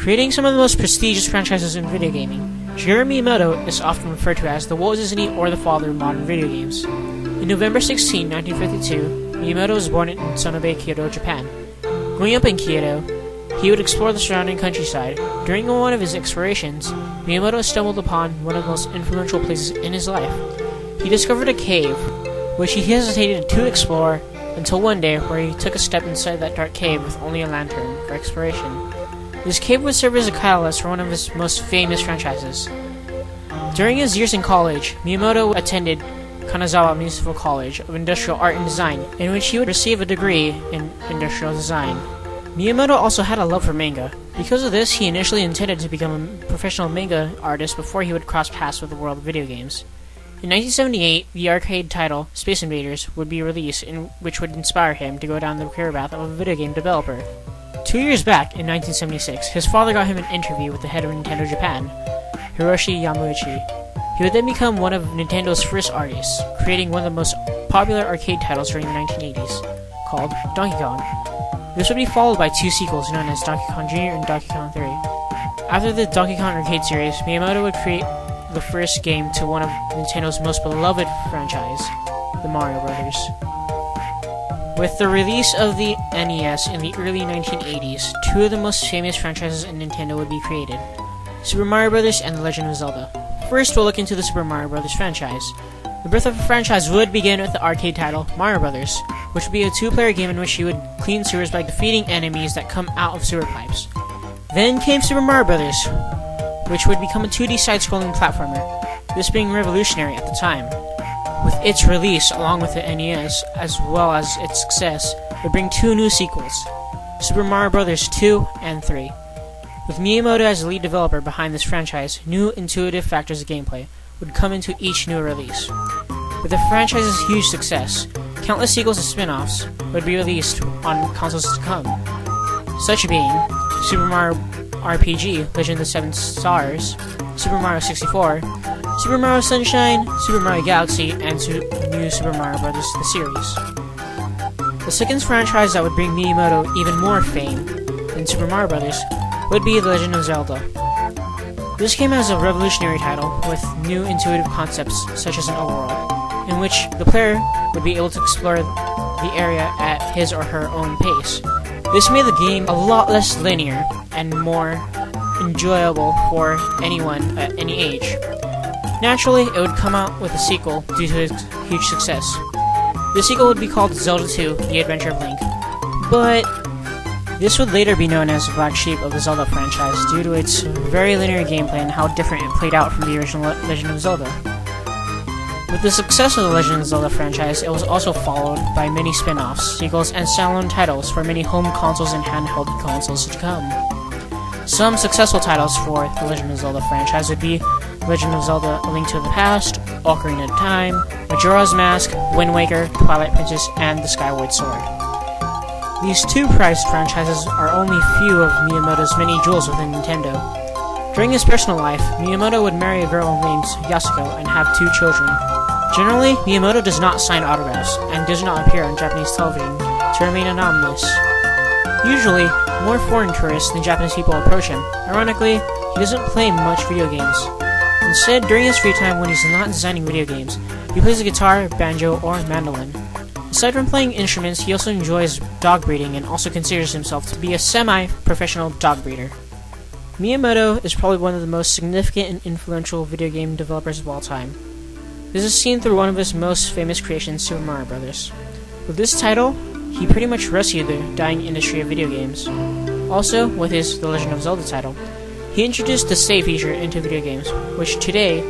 Creating some of the most prestigious franchises in video gaming, Shigeru Miyamoto is often referred to as the Walt Disney or the father of modern video games. In November 16, 1952, Miyamoto was born in Sonobe, Kyoto, Japan. Growing up in Kyoto, he would explore the surrounding countryside. During one of his explorations, Miyamoto stumbled upon one of the most influential places in his life. He discovered a cave, which he hesitated to explore until one day where he took a step inside that dark cave with only a lantern for exploration. This cave would serve as a catalyst for one of his most famous franchises. During his years in college, Miyamoto attended Kanazawa Municipal College of Industrial Art and Design, in which he would receive a degree in industrial design. Miyamoto also had a love for manga. Because of this, he initially intended to become a professional manga artist before he would cross paths with the world of video games. In 1978, the arcade title Space Invaders would be released, which would inspire him to go down the career path of a video game developer. 2 years back, in 1976, his father got him an interview with the head of Nintendo Japan, Hiroshi Yamauchi. He would then become one of Nintendo's first artists, creating one of the most popular arcade titles during the 1980s, called Donkey Kong. This would be followed by two sequels known as Donkey Kong Jr. and Donkey Kong 3. After the Donkey Kong arcade series, Miyamoto would create the first game to one of Nintendo's most beloved franchise, the Mario Brothers. With the release of the NES in the early 1980s, two of the most famous franchises in Nintendo would be created, Super Mario Bros. And The Legend of Zelda. First, we'll look into the Super Mario Bros. Franchise. The birth of the franchise would begin with the arcade title Mario Bros., which would be a two-player game in which you would clean sewers by defeating enemies that come out of sewer pipes. Then came Super Mario Bros., which would become a 2D side-scrolling platformer, this being revolutionary at the time. With its release, along with the NES, as well as its success, would bring two new sequels, Super Mario Bros. 2 and 3. With Miyamoto as the lead developer behind this franchise, new intuitive factors of gameplay would come into each new release. With the franchise's huge success, countless sequels and spin-offs would be released on consoles to come, such being Super Mario RPG, Legend of the Seven Stars, Super Mario 64, Super Mario Sunshine, Super Mario Galaxy, and New Super Mario Bros. The series. The second franchise that would bring Miyamoto even more fame than Super Mario Bros. Would be The Legend of Zelda. This came as a revolutionary title with new intuitive concepts such as an overworld, in which the player would be able to explore the area at his or her own pace. This made the game a lot less linear and more enjoyable for anyone at any age. Naturally, it would come out with a sequel due to its huge success. The sequel would be called Zelda 2: The Adventure of Link, but this would later be known as the black sheep of the Zelda franchise due to its very linear gameplay and how different it played out from the original Legend of Zelda. With the success of the Legend of Zelda franchise, it was also followed by many spin-offs, sequels, and standalone titles for many home consoles and handheld consoles to come. Some successful titles for the Legend of Zelda franchise would be Legend of Zelda: A Link to the Past, Ocarina of Time, Majora's Mask, Wind Waker, Twilight Princess, and The Skyward Sword. These two prized franchises are only few of Miyamoto's many jewels within Nintendo. During his personal life, Miyamoto would marry a girl named Yasuko and have 2 children. Generally, Miyamoto does not sign autographs and does not appear on Japanese television to remain anonymous. Usually, more foreign tourists than Japanese people approach him. Ironically, he doesn't play much video games. Instead, during his free time when he's not designing video games, he plays the guitar, banjo, or mandolin. Aside from playing instruments, he also enjoys dog breeding and also considers himself to be a semi-professional dog breeder. Miyamoto is probably one of the most significant and influential video game developers of all time. This is seen through one of his most famous creations, Super Mario Bros. With this title, he pretty much rescued the dying industry of video games. Also, with his The Legend of Zelda title, he introduced the save feature into video games, which today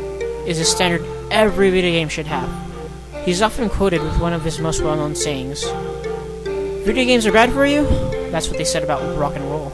is a standard every video game should have. He's often quoted with one of his most well-known sayings, "Video games are bad for you? That's what they said about rock and roll."